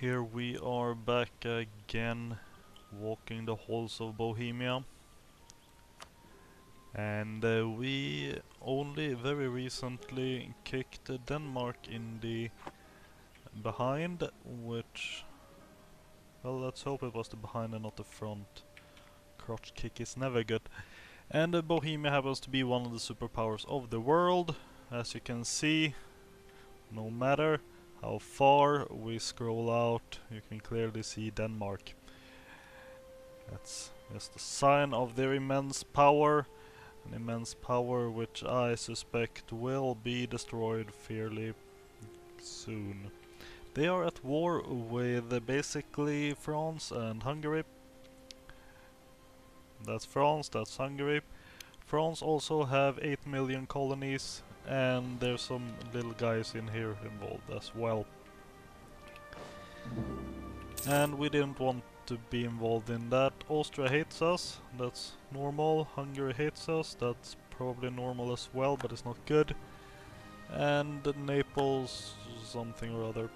Here we are back again, walking the halls of Bohemia. And we only very recently kicked Denmark in the behind, which, well, let's hope it was the behind and not the front. Crotch kick is never good. And Bohemia happens to be one of the superpowers of the world. As you can see, no matter how far we scroll out, you can clearly see Denmark. That's just a sign of their immense power, an immense power which I suspect will be destroyed fairly soon. They are at war with basically France and Hungary. That's France, that's Hungary. France also have 8 million colonies, and there's some little guys in here involved as well. And we didn't want to be involved in that. Austria hates us, that's normal. Hungary hates us, that's probably normal as well, but it's not good. And Naples, something or other.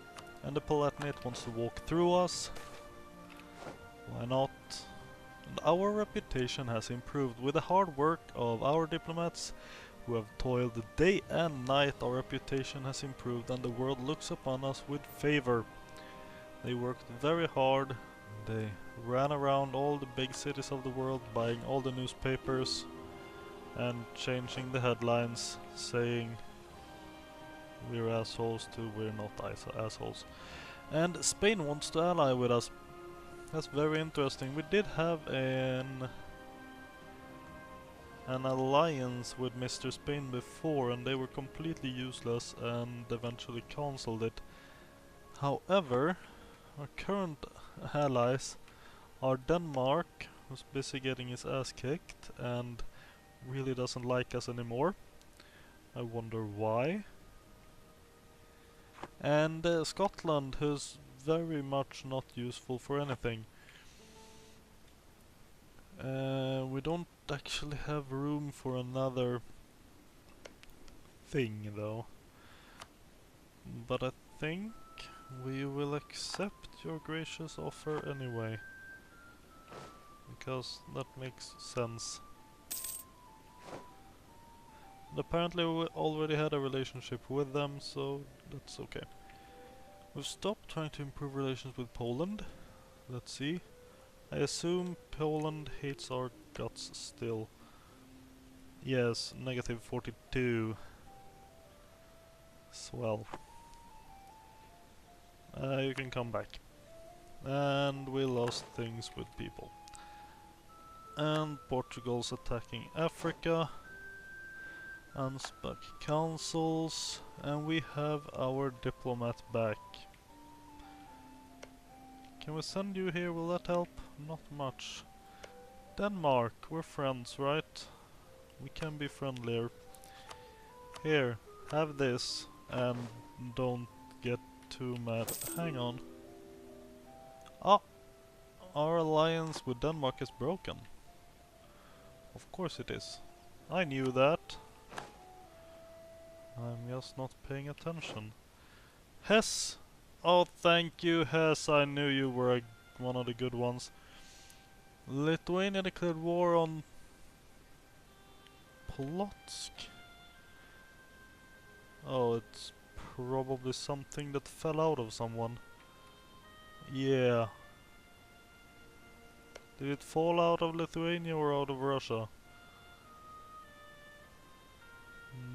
And the Palatinate wants to walk through us. Why not? And our reputation has improved. With the hard work of our diplomats, who have toiled day and night, our reputation has improved and the world looks upon us with favor. They worked very hard. They ran around all the big cities of the world, buying all the newspapers and changing the headlines, saying we're assholes to we're not assholes. And Spain wants to ally with us. That's very interesting. We did have an alliance with Mr. Spain before, and they were completely useless and eventually cancelled it. However, our current allies are Denmark, who's busy getting his ass kicked and really doesn't like us anymore. I wonder why. And Scotland, who's very much not useful for anything. We don't actually have room for another thing though. But I think we will accept your gracious offer anyway. Because that makes sense. And apparently we already had a relationship with them, so that's okay. We've stopped trying to improve relations with Poland. Let's see. I assume Poland hates our guts still. Yes, negative 42. Swell. You can come back. And we lost things with people. And Portugal's attacking Africa. Unstuck councils. And we have our diplomat back. Can we send you here? Will that help? Not much. Denmark, we're friends, right? We can be friendlier. Here, have this, and don't get too mad. Hang on. Ah! Our alliance with Denmark is broken. Of course it is. I knew that. I'm just not paying attention. Hess! Oh, thank you, Hess. I knew you were one of the good ones. Lithuania declared war on Polotsk. Oh, it's probably something that fell out of someone. Yeah. Did it fall out of Lithuania or out of Russia?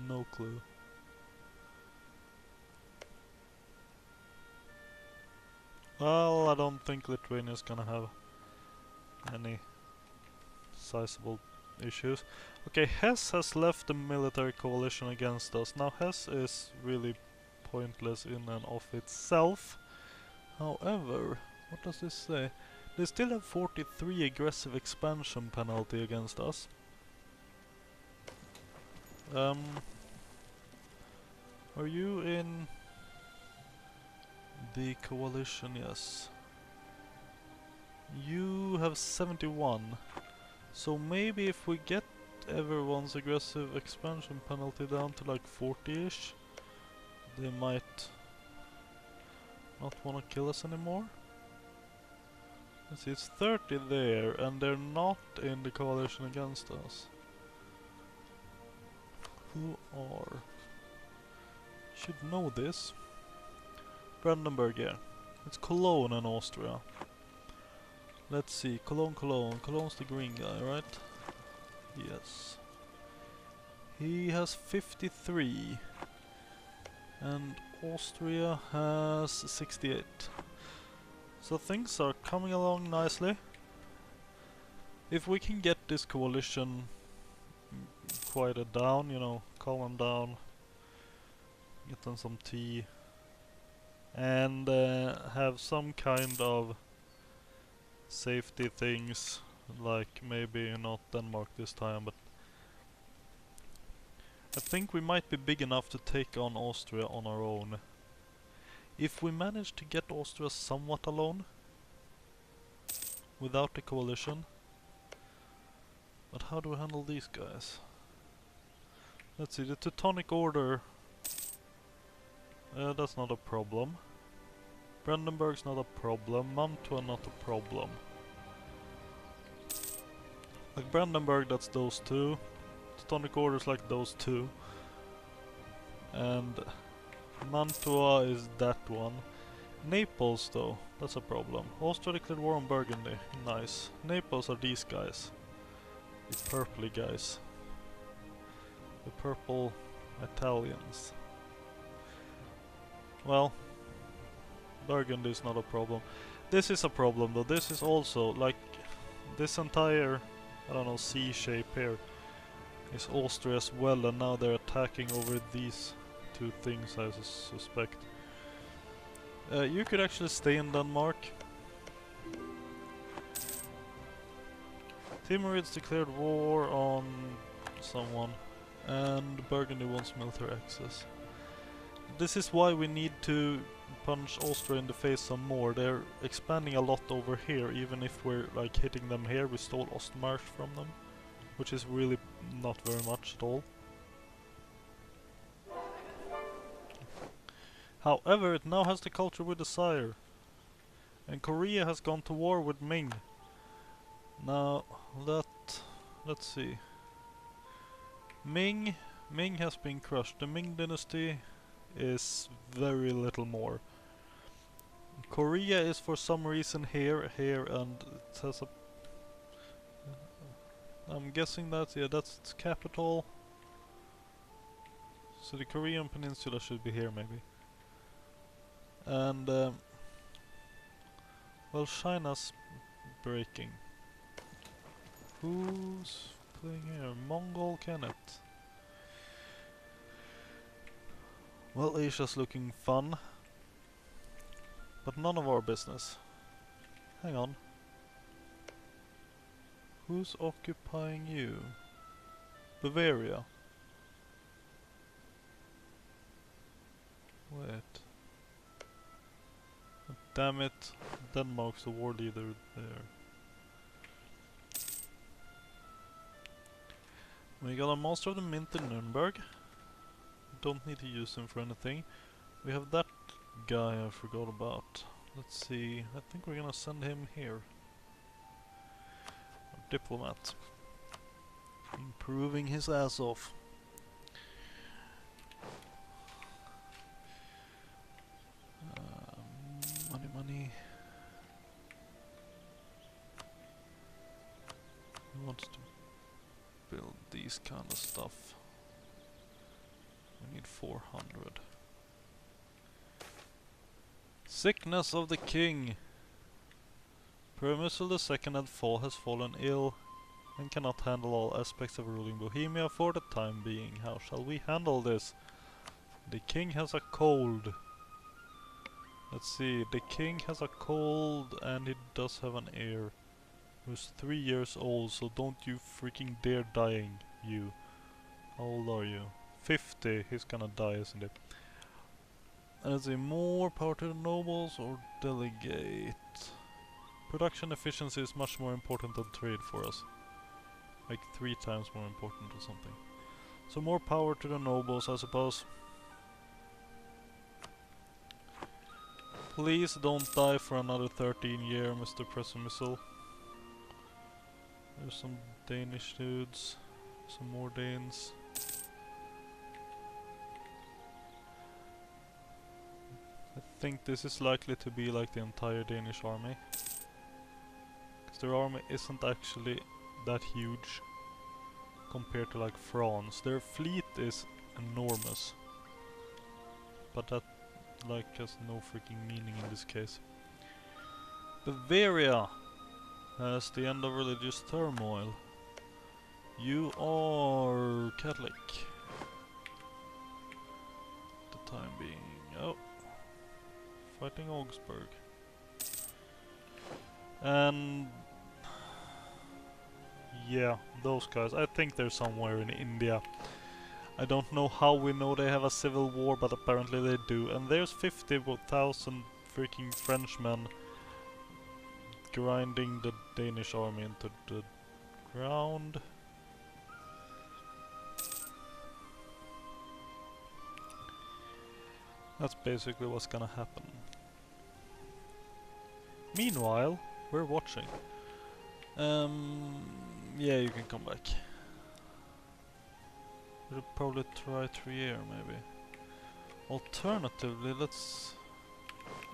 No clue. Well, I don't think Lithuania's gonna have any sizable issues. Okay, Hess has left the military coalition against us. Now Hess is really pointless in and of itself. However, what does this say? They still have 43 aggressive expansion penalty against us. Are you in the coalition? Yes. You have 71. So maybe if we get everyone's aggressive expansion penalty down to like 40-ish, they might not want to kill us anymore? Let's see, it's 30 there, and they're not in the coalition against us. Who are? Should know this. Brandenburg, yeah. It's Cologne and Austria. Let's see, Cologne. Cologne's the green guy, right? Yes. He has 53. And Austria has 68. So things are coming along nicely. If we can get this coalition quieted down, you know, calm them down, get them some tea, and have some kind of safety things, like maybe not Denmark this time, but I think we might be big enough to take on Austria on our own. If we manage to get Austria somewhat alone, without the coalition. But how do we handle these guys? Let's see, the Teutonic Order. That's not a problem. Brandenburg's not a problem. Mantua not a problem. Like Brandenburg, that's those two. Teutonic Order's like those two. And Mantua is that one. Naples though, that's a problem. Austria declared war on Burgundy. Nice. Naples are these guys. The purpley guys. The purple Italians. Well, Burgundy is not a problem. This is a problem though. This is also like this entire, I don't know, C shape here is Austria as well, and now they're attacking over these two things, I suspect. You could actually stay in Denmark. Timurids declared war on someone, and Burgundy wants military access. This is why we need to punch Austria in the face some more. They're expanding a lot over here, even if we're like hitting them here. We stole Ostmarsch from them, which is really not very much at all. However, it now has the culture we desire. And Korea has gone to war with Ming. Now, let's see. Ming has been crushed. The Ming dynasty is very little more. Korea is for some reason here, and it has a... I'm guessing that's its capital. So the Korean peninsula should be here maybe. And well, China's breaking. Who's playing here? Mongol Kenneth. Well, Asia's looking fun, but none of our business. Hang on. Who's occupying you? Bavaria. Wait. Damn it, Denmark's the war leader there. We got a Master of the Mint in Nuremberg. Don't need to use him for anything. We have that guy I forgot about. Let's see, I think we're gonna send him here. A diplomat. Improving his ass off. Money. Who wants to build these kind of stuff? We need 400. Sickness of the king. Permisil II has fallen ill and cannot handle all aspects of ruling Bohemia for the time being. How shall we handle this? The king has a cold. Let's see, the king has a cold and he does have an heir who's 3 years old, so don't you freaking dare dying, you. How old are you? 50, he's gonna die, isn't it? And let's see, more power to the nobles or delegate? Production efficiency is much more important than trade for us. Like 3 times more important or something. So more power to the nobles, I suppose. Please don't die for another 13 year, Mr. Missile. There's some Danish dudes. Some more Danes. I think this is likely to be like the entire Danish army. Because their army isn't actually that huge compared to like France. Their fleet is enormous. But that like has no freaking meaning in this case. Bavaria has the end of religious turmoil. You are Catholic. The time being. Oh. Fighting Augsburg. And yeah, those guys. I think they're somewhere in India. I don't know how we know they have a civil war, but apparently they do. And there's 50,000 freaking Frenchmen grinding the Danish army into the ground. That's basically what's gonna happen. Meanwhile, we're watching. Yeah, you can come back. We'll probably try 3 year, maybe. Alternatively, let's...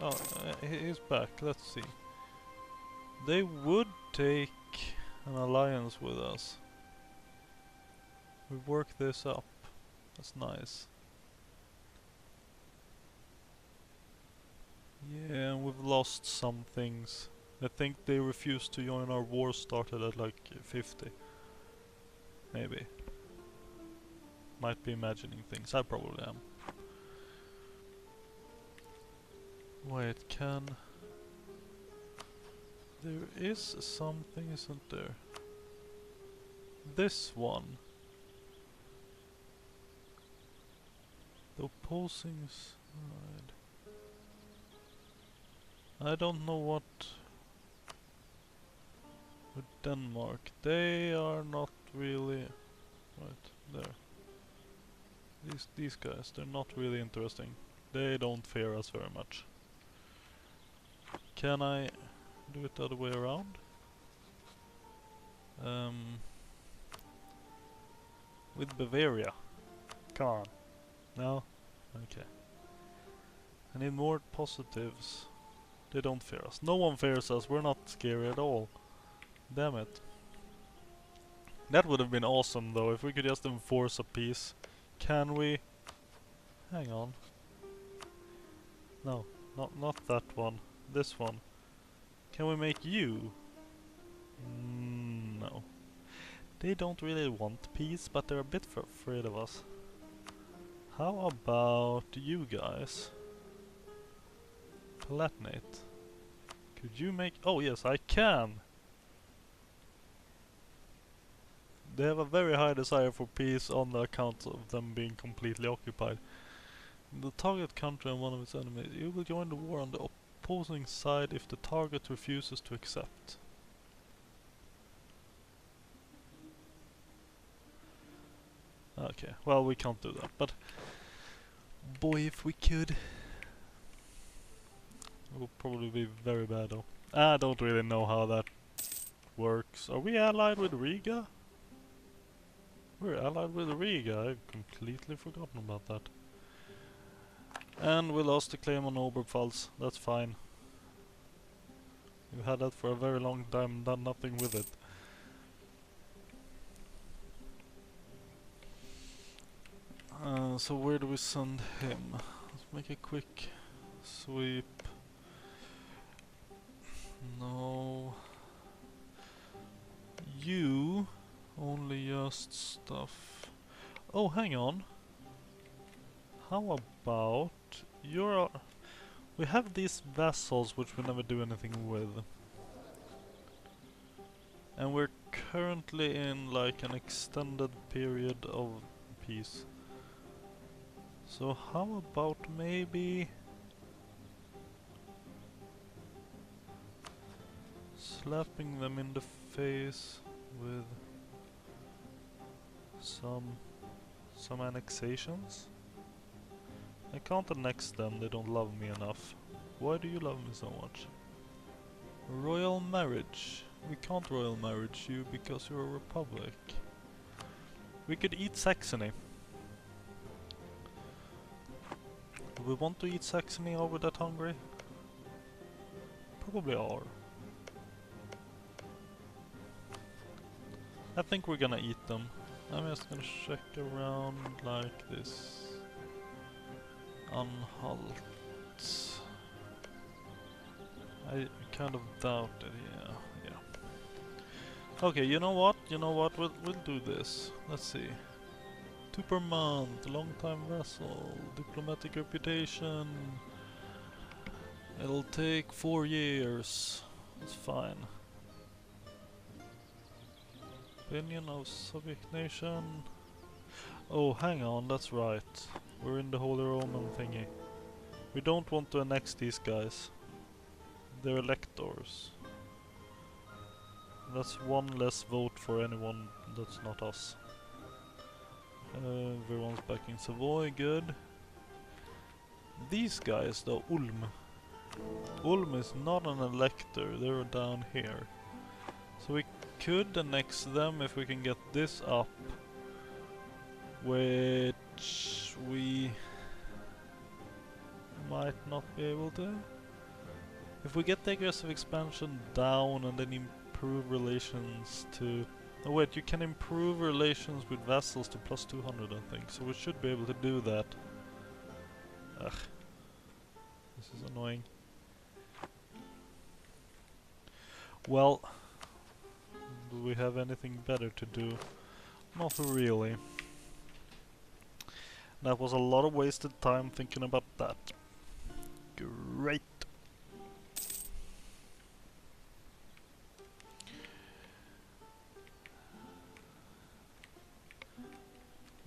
Oh, he's back, let's see. They would take an alliance with us. We work this up. That's nice. Yeah, and we've lost some things. I think they refused to join our war started at like 50. Maybe. Might be imagining things, I probably am. Wait, can... There is something, isn't there? This one. The opposing side. I don't know what... With Denmark, they are not really... Right, there. These guys, they're not really interesting. They don't fear us very much. Can I do it the other way around? With Bavaria. Come on. No? Okay. I need more positives. They don't fear us. No one fears us. We're not scary at all. Damn it. That would have been awesome though, if we could just enforce a peace. Can we? Hang on. No, not that one. This one. Can we make you? No. They don't really want peace, but they're a bit afraid of us. How about you guys? Palatinate. Could you make... Oh yes, I can! They have a very high desire for peace on the account of them being completely occupied. The target country and one of its enemies. You will join the war on the opposing side if the target refuses to accept. Okay, well we can't do that, but... Boy, if we could... It would probably be very bad though. I don't really know how that works. Are we allied with Riga? We're allied with Riga. I've completely forgotten about that. And we lost the claim on Oberpfalz. That's fine. We've had that for a very long time and done nothing with it. So where do we send him? Let's make a quick sweep. No. You only just stuff. Oh, hang on. How about you're... We have these vassals which we never do anything with. And we're currently in like an extended period of peace. So how about maybe... slapping them in the face with some annexations? I can't annex them, they don't love me enough. Why do you love me so much? Royal marriage. We can't royal marriage you because you're a republic. We could eat Saxony. Do we want to eat Saxony over that Hungary? Probably are. I think we're gonna eat them. I'm just gonna check around like this. Anhalt. I kind of doubt it, yeah. Okay, you know what? We'll do this. Let's see. 2 per month, long time vessel, diplomatic reputation. It'll take 4 years. It's fine. Opinion of Soviet nation. Oh, hang on, that's right. We're in the Holy Roman thingy. We don't want to annex these guys. They're electors. That's one less vote for anyone that's not us. Everyone's back in Savoy, good. These guys though, Ulm. Ulm is not an elector, they're down here. So we could annex them if we can get this up. Which we might not be able to. If we get the aggressive expansion down and then improve relations to... Oh wait, you can improve relations with vassals to plus 200 I think, so we should be able to do that. Ugh. This is annoying. Well, do we have anything better to do? Not really. That was a lot of wasted time thinking about that. Great!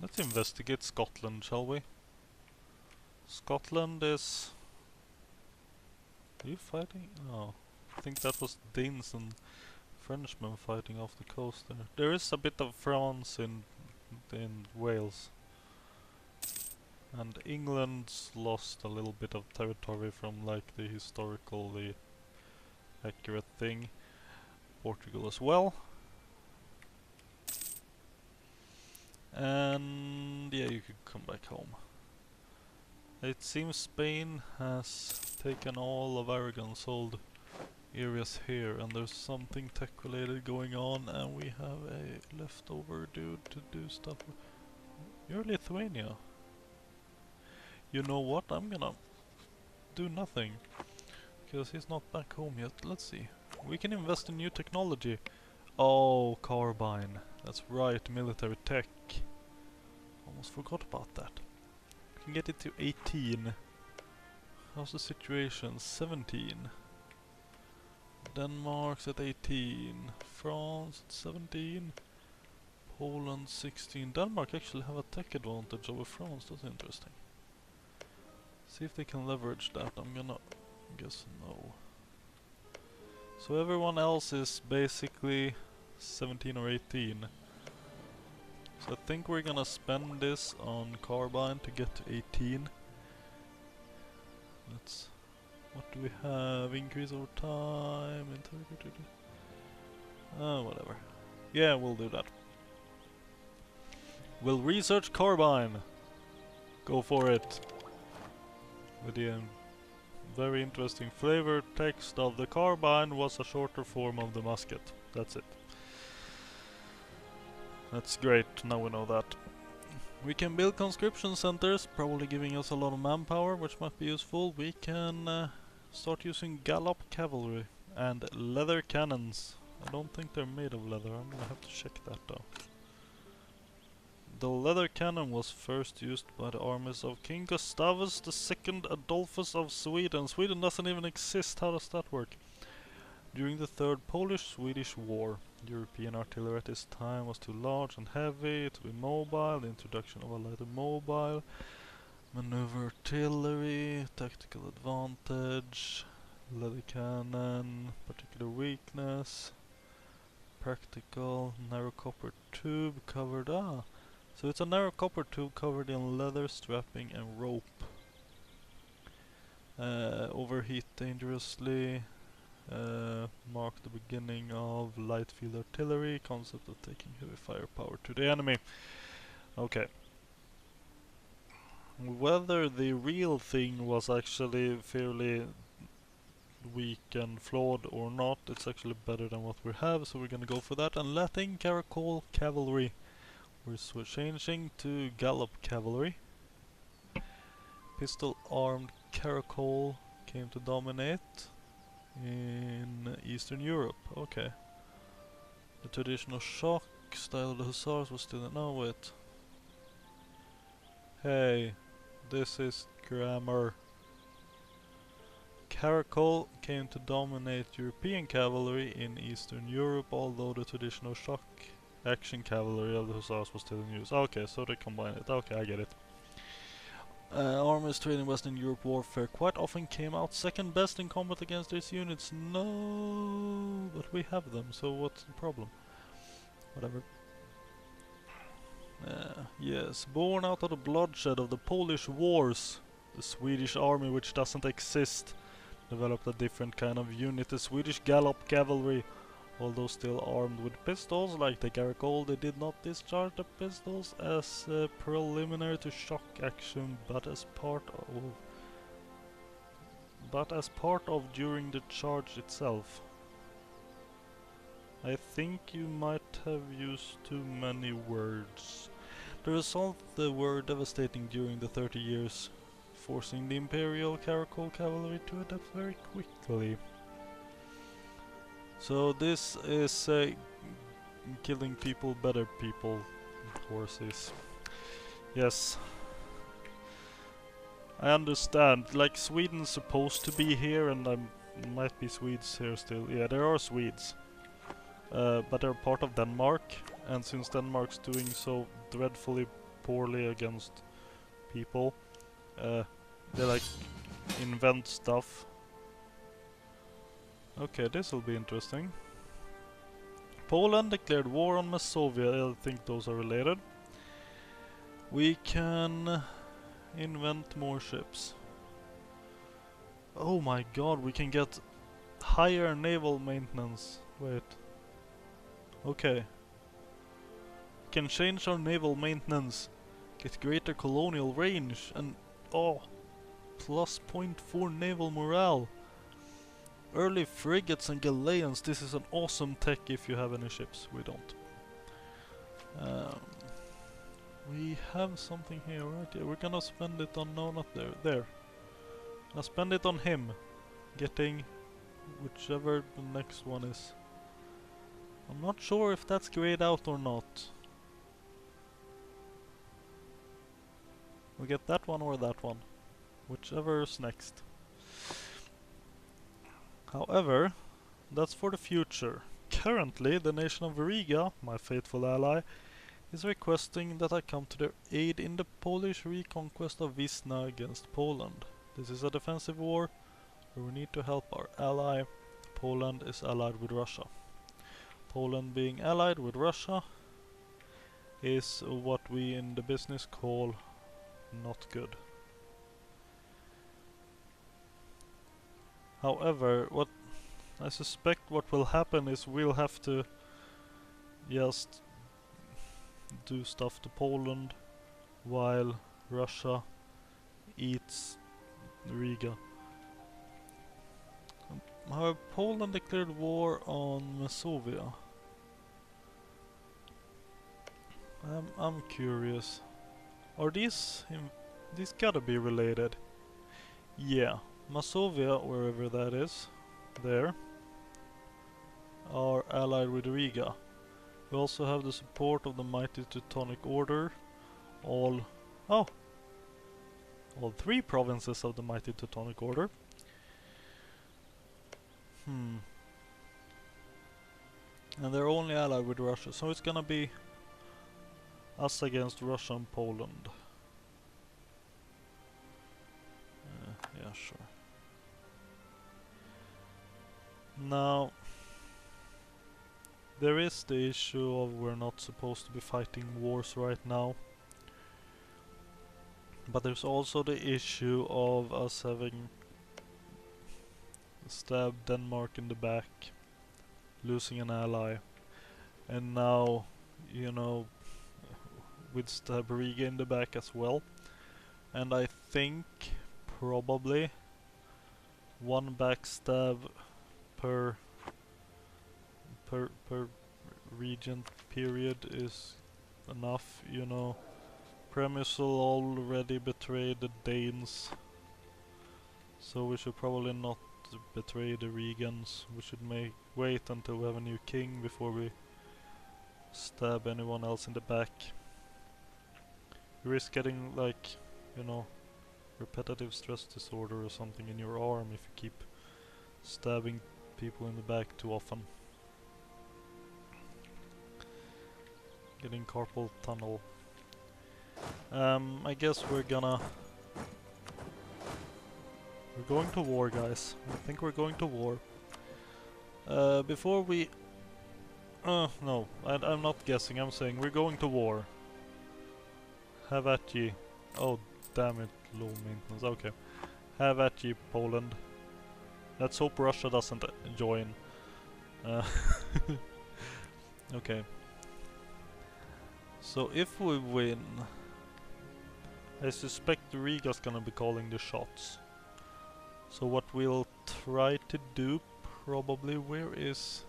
Let's investigate Scotland, shall we? Scotland is... Are you fighting? No. I think that was Danes and Frenchmen fighting off the coast there. There is a bit of France in Wales. And England's lost a little bit of territory from like the historically accurate thing. Portugal as well. And yeah, you could come back home. It seems Spain has taken all of Aragon's old areas here, and there's something tech related going on, and we have a leftover dude to do stuff with. You're Lithuania. You know what? I'm gonna do nothing, because he's not back home yet. Let's see. We can invest in new technology. Oh, carbine. That's right, military tech. Almost forgot about that. We can get it to 18. How's the situation? 17. Denmark's at 18. France at 17. Poland 16. Denmark actually have a tech advantage over France. That's interesting. See if they can leverage that. I'm gonna guess no. So everyone else is basically 17 or 18. So I think we're gonna spend this on carbine to get to 18. Let's... What do we have? Increase over time, integrity. Whatever. Yeah, we'll do that. We'll research carbine. Go for it. With the very interesting flavor text of the carbine was a shorter form of the musket. That's it. That's great, now we know that. We can build conscription centers, probably giving us a lot of manpower, which might be useful. We can start using gallop cavalry and leather cannons. I don't think they're made of leather, I'm gonna have to check that though. The leather cannon was first used by the armies of King Gustavus II Adolphus of Sweden. Sweden doesn't even exist, how does that work? During the Third Polish-Swedish War, European artillery at this time was too large and heavy to be mobile. The introduction of a lighter mobile, maneuver artillery, tactical advantage, leather cannon, particular weakness, practical, narrow copper tube covered, so it's a narrow copper tube covered in leather strapping and rope. Overheat dangerously. Mark the beginning of light field artillery. Concept of taking heavy firepower to the enemy. Okay. Whether the real thing was actually fairly weak and flawed or not, it's actually better than what we have, so we're gonna go for that. And letting Caracol Cavalry. We're changing to Gallop Cavalry. Pistol armed Caracol came to dominate in Eastern Europe. Okay. The traditional shock style of the Hussars was still... No, wait. Hey, this is grammar. Caracol came to dominate European cavalry in Eastern Europe, although the traditional shock action cavalry of the Hussars was still in use. Okay, so they combine it. Okay, I get it. Armies trained in Western Europe warfare quite often came out second best in combat against these units. No, but we have them, so what's the problem? Whatever. Yes, born out of the bloodshed of the Polish wars, the Swedish army, which doesn't exist, developed a different kind of unit, the Swedish Gallop Cavalry. Although still armed with pistols, like the Caracol, they did not discharge the pistols as preliminary to shock action, but as part of during the charge itself. I think you might have used too many words. The results were devastating during the 30 years, forcing the Imperial Caracol Cavalry to adapt very quickly. So this is killing people, better people, horses. Yes. I understand, like Sweden's supposed to be here and there might be Swedes here still. Yeah, there are Swedes. But they're part of Denmark, and since Denmark's doing so dreadfully poorly against people, they like invent stuff. Okay, this will be interesting. Poland declared war on Masovia. I think those are related. We can invent more ships. Oh my god, we can get higher naval maintenance. Wait. Okay. Can change our naval maintenance. Get greater colonial range and... Oh! Plus 0.4 naval morale. Early frigates and galleons. This is an awesome tech if you have any ships. We don't. We have something here, right? Yeah, we're gonna spend it on... No, not there. There. Gonna spend it on him. Getting whichever the next one is. I'm not sure if that's grayed out or not. We get that one or that one. Whichever's next. However, that's for the future. Currently, the nation of Riga, my faithful ally, is requesting that I come to their aid in the Polish reconquest of Wisna against Poland. This is a defensive war where we need to help our ally. Poland is allied with Russia. Poland being allied with Russia is what we in the business call not good. However, what I suspect what will happen is we'll have to just do stuff to Poland while Russia eats Riga. However, Poland declared war on Masovia. I'm curious. Are these gotta be related? Yeah. Masovia, wherever that is, there, are allied with Riga. We also have the support of the mighty Teutonic Order. All three provinces of the mighty Teutonic Order. And they're only allied with Russia, so it's gonna be us against Russia and Poland. Yeah, sure. Now, there is the issue of we're not supposed to be fighting wars right now. But there's also the issue of us having stab Denmark in the back, losing an ally, and now, you know, with stab Riga in the back as well. And I think probably one backstab per regent period is enough, you know. Premisal already betrayed the Danes, so we should probably not betray the Regans. We should wait until we have a new king before we stab anyone else in the back. You risk getting, like, you know, repetitive stress disorder or something in your arm if you keep stabbing people in the back too often. Getting carpal tunnel. I guess we're going to war, guys. I think we're going to war. Before we... no, I'm not guessing, I'm saying we're going to war. Have at ye. Oh, damn it, low maintenance, okay. Have at ye, Poland. Let's hope Russia doesn't join. Okay. So if we win, I suspect Riga's gonna be calling the shots. So what we'll try to do, probably, where is...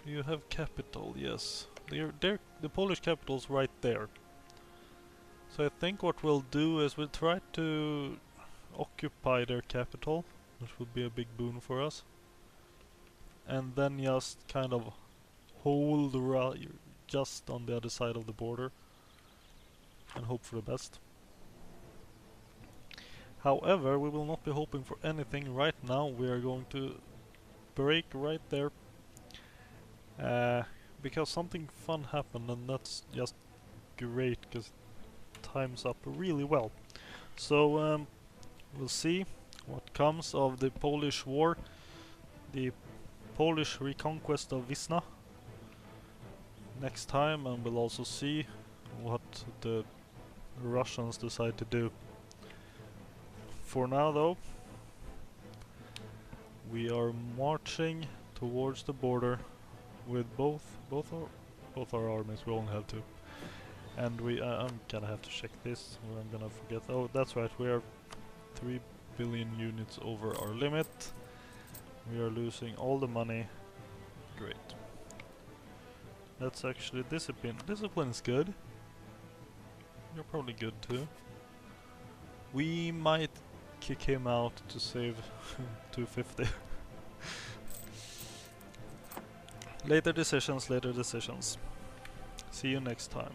You have capital, yes. The Polish capital's right there. So I think what we'll do is we'll try to occupy their capital, which would be a big boon for us. And then just kind of hold just on the other side of the border and hope for the best. However, we will not be hoping for anything right now. We are going to break right there because something fun happened, and that's just great because it times up really well. So we'll see what comes of the Polish war, the Polish reconquest of Wisna next time, and we'll also see what the Russians decide to do. For now, though, we are marching towards the border with both our armies. We only have two, and I'm gonna have to check this, or I'm gonna forget. Oh, that's right. We are 3 billion units over our limit. We are losing all the money. Great. That's actually discipline. Discipline is good. You're probably good too. We might kick him out to save 250. Later decisions, later decisions. See you next time.